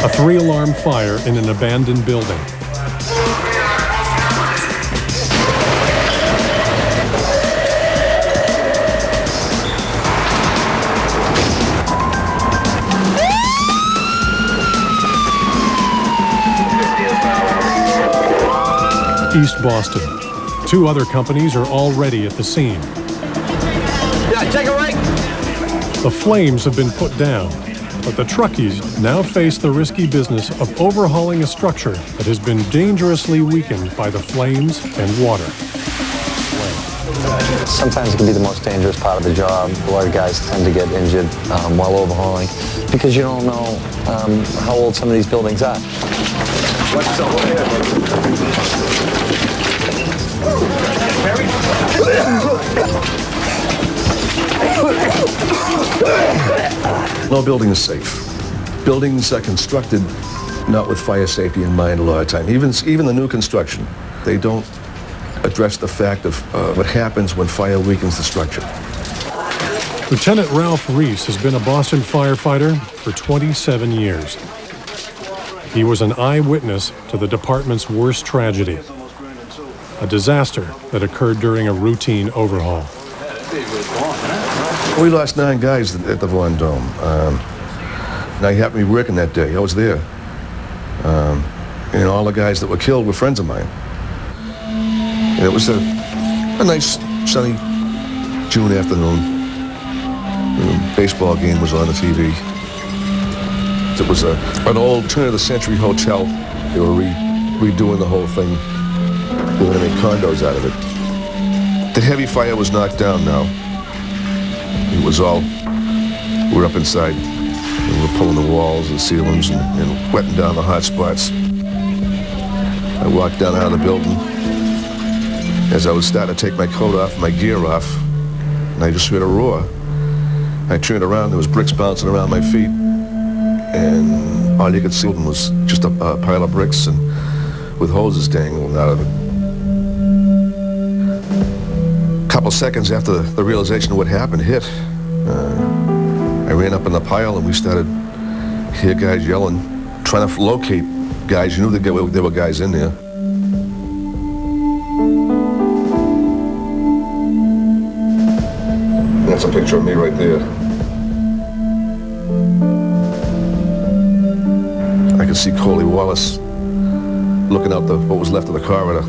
A 3-alarm fire in an abandoned building. East Boston. 2 other companies are already at the scene. Yeah, take a right. The flames have been put down, but the truckies now face the risky business of overhauling a structure that has been dangerously weakened by the flames and water. Sometimes it can be the most dangerous part of the job. A lot of guys tend to get injured while overhauling because you don't know how old some of these buildings are. No building is safe. Buildings are constructed not with fire safety in mind a lot of time. Even the new construction, they don't address the fact of what happens when fire weakens the structure. Lieutenant Ralph Reese has been a Boston firefighter for 27 years. He was an eyewitness to the department's worst tragedy, a disaster that occurred during a routine overhaul. We lost 9 guys at the Von Dome. And I happened to be working that day. I was there. And all the guys that were killed were friends of mine. And it was a nice, sunny June afternoon. The baseball game was on the TV. It was an old turn-of-the-century hotel. They were redoing the whole thing. They were going to make condos out of it. The heavy fire was knocked down now. It was all, we were up inside. We were pulling the walls and ceilings and wetting down the hot spots. I walked down out of the building. As I was starting to take my coat off, my gear off, and I just heard a roar. I turned around, there was bricks bouncing around my feet, and all you could see was just a pile of bricks and with hoses dangling out of it. A couple seconds after the realization of what happened hit, I ran up in the pile and we started to hear guys yelling, trying to locate guys. You knew there were guys in there. That's a picture of me right there. I could see Coley Wallace looking out what was left of the corridor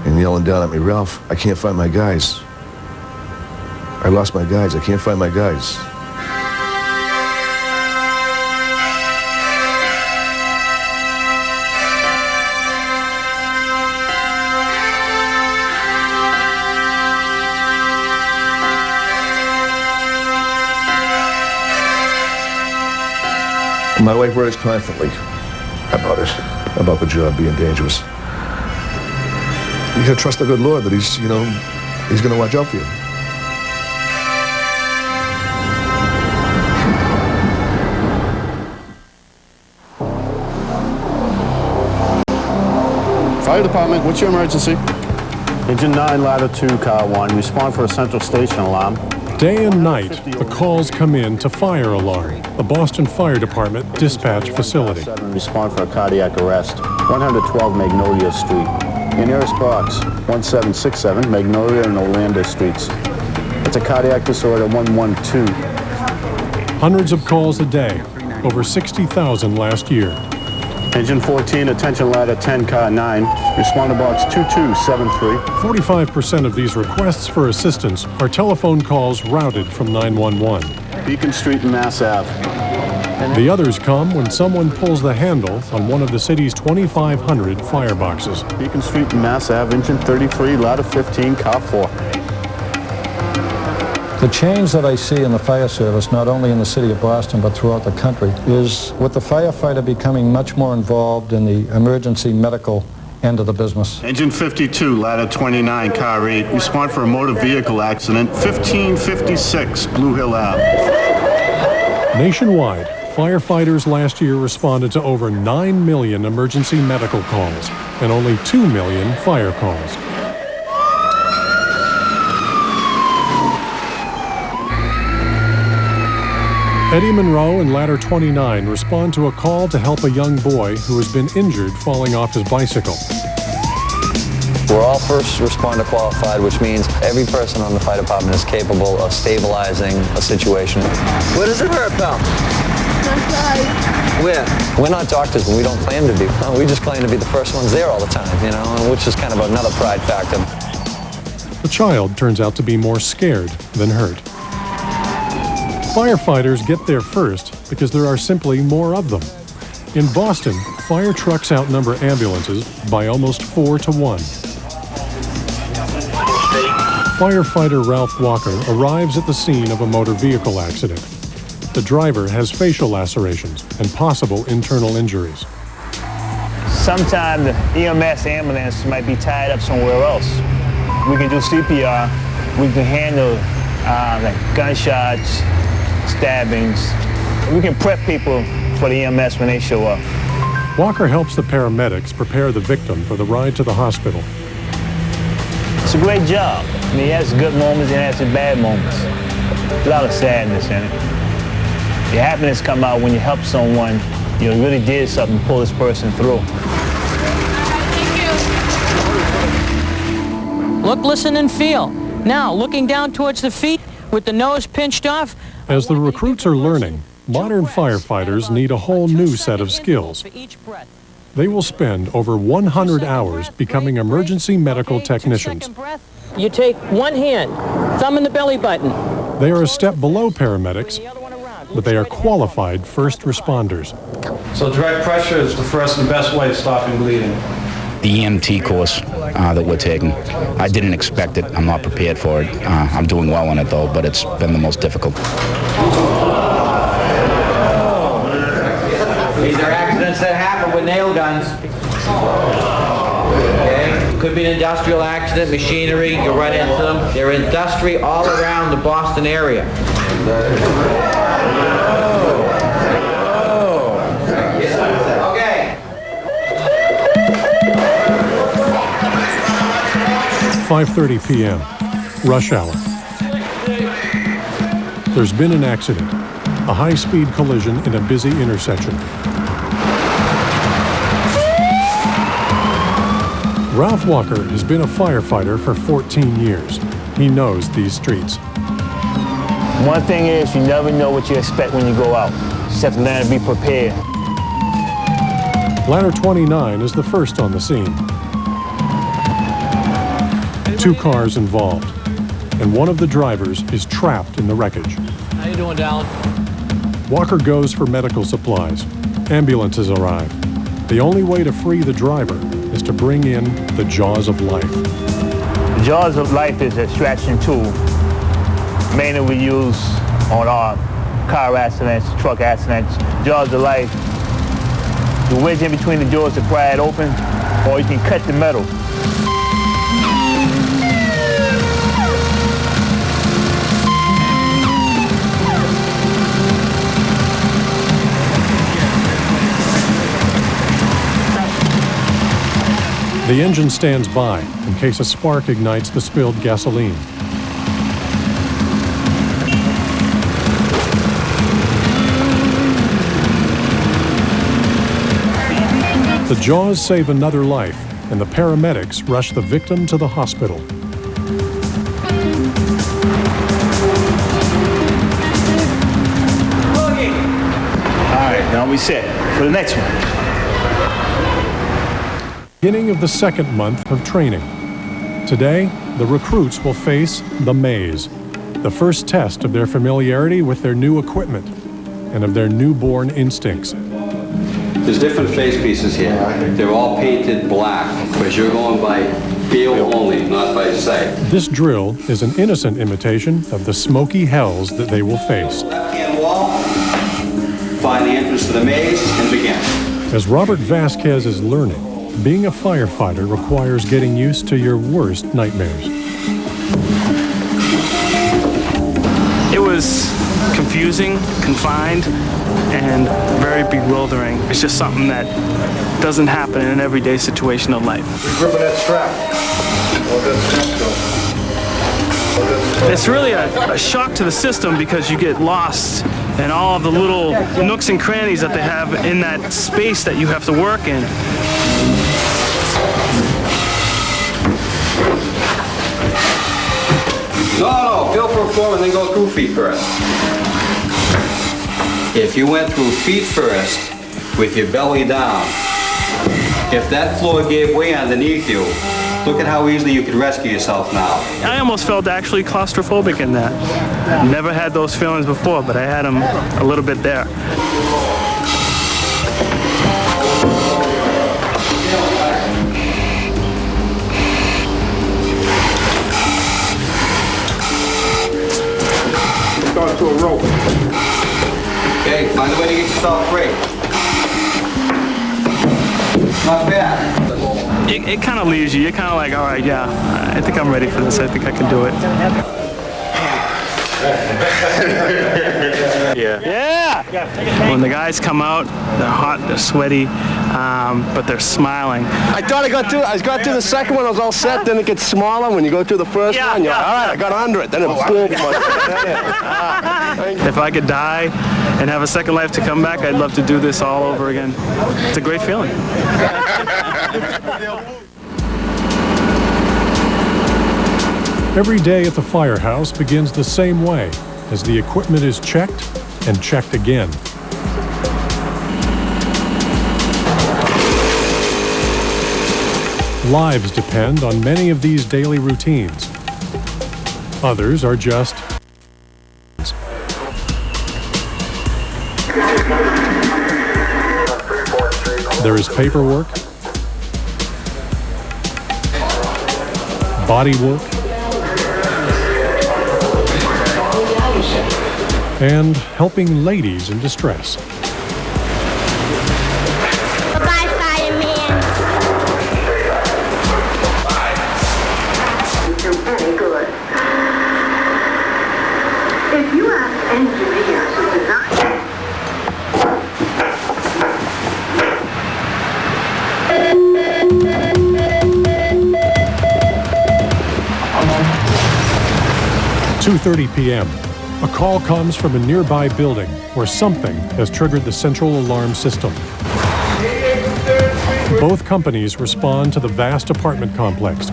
and yelling down at me, "Ralph, I can't find my guys. I lost my guys. I can't find my guys." My wife worries constantly about it, about the job being dangerous. You gotta trust the good Lord that He's gonna watch out for you. Fire department, what's your emergency? Engine 9, ladder 2, car 1. Respond for a central station alarm. Day and night, the calls come in to Fire Alarm, the Boston Fire Department dispatch facility. Respond for a cardiac arrest. 112 Magnolia Street. Your nearest box, 1767 Magnolia and Orlando Streets. It's a cardiac disorder, 112. Hundreds of calls a day, over 60,000 last year. Engine 14, attention ladder 10, car 9. Respond to box 2273. 45% of these requests for assistance are telephone calls routed from 911. Beacon Street and Mass Ave. The others come when someone pulls the handle on one of the city's 2,500 fireboxes. Beacon Street and Mass Ave, engine 33, ladder 15, car 4. The change that I see in the fire service, not only in the city of Boston, but throughout the country, is with the firefighter becoming much more involved in the emergency medical end of the business. Engine 52, ladder 29, car 8. Respond for a motor vehicle accident, 1556 Blue Hill Ave. Nationwide, firefighters last year responded to over 9 million emergency medical calls and only 2 million fire calls. Eddie Monroe and Ladder 29 respond to a call to help a young boy who has been injured falling off his bicycle. We're all first responder qualified, which means every person on the fire department is capable of stabilizing a situation. Where does it hurt, pal? Where? We're not doctors, and we don't claim to be. We just claim to be the first ones there all the time, you know, which is kind of another pride factor. The child turns out to be more scared than hurt. Firefighters get there first because there are simply more of them. In Boston, fire trucks outnumber ambulances by almost 4 to 1. Firefighter Ralph Walker arrives at the scene of a motor vehicle accident. The driver has facial lacerations and possible internal injuries. Sometimes the EMS ambulance might be tied up somewhere else. We can do CPR. We can handle like gunshots, stabbings. We can prep people for the EMS when they show up. Walker helps the paramedics prepare the victim for the ride to the hospital. It's a great job. I mean, it has good moments and it has some bad moments. A lot of sadness in it. The happiness come out when you help someone, you really did something to pull this person through. Look, listen, and feel. Now, looking down towards the feet with the nose pinched off. As the recruits are learning, modern firefighters need a whole new set of skills. They will spend over 100 hours becoming emergency medical technicians. You take one hand, thumb in the belly button. They are a step below paramedics, but they are qualified first responders. So direct pressure is the first and best way of stopping bleeding. The EMT course that we're taking, I didn't expect it. I'm not prepared for it. I'm doing well in it, though, but it's been the most difficult. These are accidents that happen with nail guns. Okay? Could be an industrial accident, machinery, you run into them. They're industry all around the Boston area. Okay. 5:30 p.m., rush hour. There's been an accident, a high-speed collision in a busy intersection. Ralph Walker has been a firefighter for 14 years. He knows these streets. One thing is, you never know what you expect when you go out. You just have to learn to be prepared. Ladder 29 is the first on the scene. 2 cars involved, and one of the drivers is trapped in the wreckage. How you doing, Dallin? Walker goes for medical supplies. Ambulances arrive. The only way to free the driver is to bring in the jaws of life. The jaws of life is an extraction tool. Mainly we use on our car accidents, truck accidents. Jaws of life, the wedge in between the doors to pry it open, or you can cut the metal. The engine stands by in case a spark ignites the spilled gasoline. The jaws save another life, and the paramedics rush the victim to the hospital. All right, now we set for the next one. Beginning of the second month of training. Today, the recruits will face the maze, the first test of their familiarity with their new equipment and of their newborn instincts. There's different face pieces here. They're all painted black, because you're going by feel only, not by sight. This drill is an innocent imitation of the smoky hells that they will face. Left-hand wall, find the entrance to the maze, and begin. As Robert Vasquez is learning, being a firefighter requires getting used to your worst nightmares. It was confusing, confined, and very bewildering. It's just something that doesn't happen in an everyday situation of life. Grip of that strap. It's really a shock to the system because you get lost and all of the little nooks and crannies that they have in that space that you have to work in. No, feel for a floor and then go through feet first. If you went through feet first with your belly down, if that floor gave way underneath you, look at how easily you could rescue yourself now. I almost felt actually claustrophobic in that. Never had those feelings before, but I had them a little bit there. Start to a rope. Okay, find a way to get yourself free. Not bad. It kind of leaves you. You're kind of like, all right, yeah, I think I'm ready for this. I think I can do it. Yeah. When the guys come out, they're hot, they're sweaty, but they're smiling. I thought I got through the second one, I was all set, then it gets smaller. When you go through the first one, you're like, all right, I got under it. Then it boom. If I could die and have a second life to come back, I'd love to do this all over again. It's a great feeling. Every day at the firehouse begins the same way, as the equipment is checked and checked again. Lives depend on many of these daily routines. Others are just there is paperwork, body work, and helping ladies in distress. Bye-bye, fireman. Very good. If you ask engineers to design... "2:30 p.m. A call comes from a nearby building where something has triggered the central alarm system. Both companies respond to the vast apartment complex.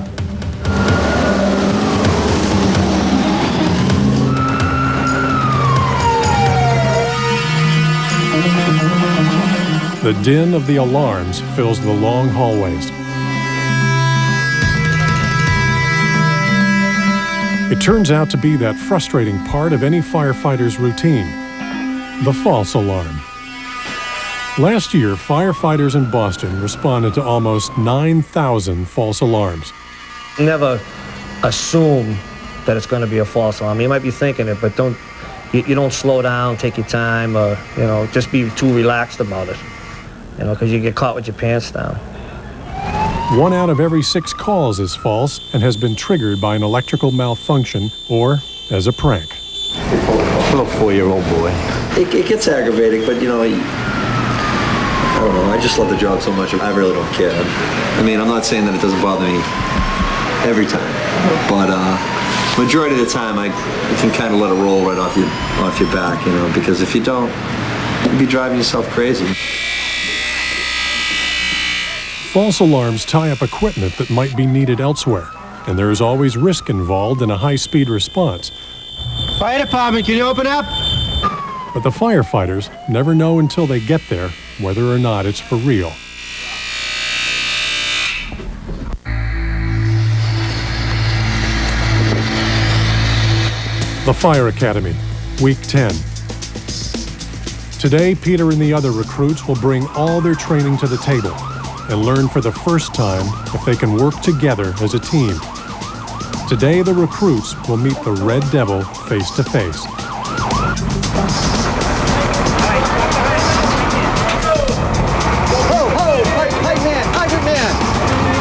The din of the alarms fills the long hallways. It turns out to be that frustrating part of any firefighter's routine, the false alarm. Last year, firefighters in Boston responded to almost 9,000 false alarms. Never assume that it's going to be a false alarm. You might be thinking it, but you don't slow down, take your time, or just be too relaxed about it. Because you get caught with your pants down. 1 out of every 6 calls is false and has been triggered by an electrical malfunction or as a prank. Little 4-year-old boy. It gets aggravating, but I don't know. I just love the job so much. I really don't care. I mean, I'm not saying that it doesn't bother me every time, but majority of the time, I can kind of let it roll right off your back, because if you don't, you'd be driving yourself crazy. False alarms tie up equipment that might be needed elsewhere, and there is always risk involved in a high-speed response. Fire department, can you open up? But the firefighters never know until they get there whether or not it's for real. The Fire Academy, Week 10. Today, Peter and the other recruits will bring all their training to the table and learn for the first time if they can work together as a team. Today, the recruits will meet the Red Devil face to face.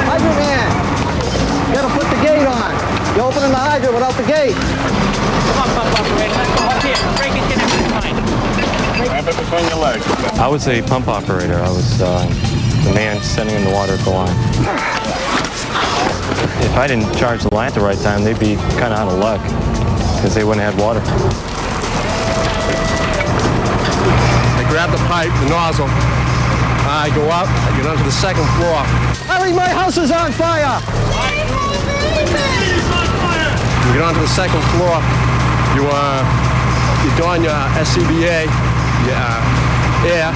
Hydrant man! You gotta put the gate on. You're opening the hydrant without the gate. Come on, pump operator. Let's go up here. Break it in every time. Grab it between your legs. I was a pump operator. I was the man sending in the water at the line. If I didn't charge the line at the right time, they'd be kind of out of luck because they wouldn't have water. grab the pipe, the nozzle. I go up, I get onto the second floor. Hurry, my house is on fire! You get onto the second floor, you don your SCBA, air.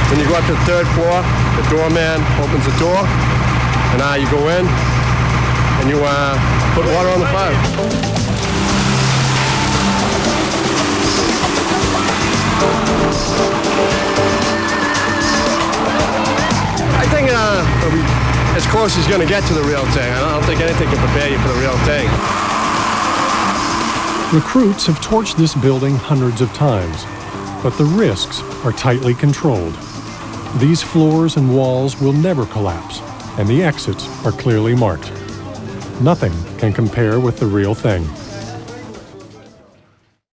Then you go up to the third floor, the doorman opens the door, and you go in, and you put water on the fire. I think as close as you're going to get to the real thing. I don't think anything can prepare you for the real thing. Recruits have torched this building hundreds of times, but the risks are tightly controlled. These floors and walls will never collapse, and the exits are clearly marked. Nothing can compare with the real thing.